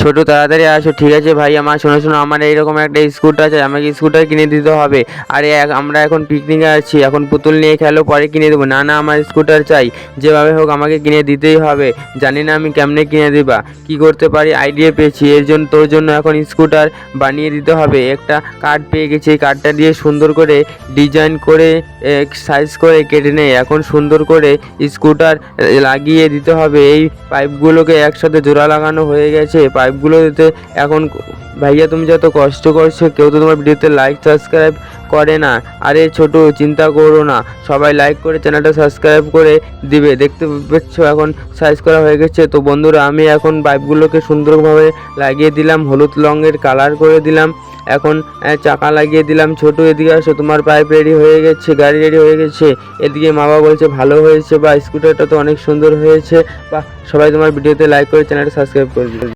ছোট তাড়াতাড়ি আসো। ঠিক আছে ভাই আমার, শোনো আমার এইরকম একটা স্কুটার আছে, আমাকে স্কুটার কিনে দিতে হবে। আরে আমরা এখন পিকনিকে আছি, এখন পুতুল নিয়ে খেলো, পরে কিনে দেবো। না না, আমার স্কুটার চাই, যেভাবে হোক আমাকে কিনে দিতেই হবে। জানি না আমি কেমনে কিনে দিবা, কি করতে পারি, আইডিয়া পেয়েছি। এর জন্য তোর জন্য এখন স্কুটার বানিয়ে দিতে হবে। একটা কার্ড পেয়ে গেছি, এই কার্ডটা দিয়ে সুন্দর করে ডিজাইন করে সাইজ করে কেটে নেই। এখন সুন্দর করে স্কুটার লাগিয়ে দিতে হবে। এই পাইপগুলোকে একসাথে জোড়া লাগানো হয়ে গেছে। পাইপগুলো দিতে এখন ভাইয়া তুমি যত কষ্ট করছো, কেউ তো তোমার ভিডিওতে লাইক সাবস্ক্রাইব করে না। আরে ছোট, চিন্তা করো না, সবাই লাইক করে চ্যানেলটা সাবস্ক্রাইব করে দিবে। দেখতে পাচ্ছ এখন সাইজ করা হয়ে গেছে। তো বন্ধুরা, আমি এখন পাইপগুলোকে সুন্দরভাবে লাগিয়ে দিলাম, হলুদ রঙের কালার করে দিলাম। এখন চাকা লাগিয়ে দিলাম। ছোট এদিকে আসো, তোমার পাইপ রেডি হয়ে গেছে, গাড়ি রেডি হয়ে গেছে। এদিকে মা বাবা বলছে ভালো হয়েছে, বা স্কুটারটা তো অনেক সুন্দর হয়েছে, বা সবাই তোমার ভিডিওতে লাইক করে চ্যানেলটা সাবস্ক্রাইব করে দিবে।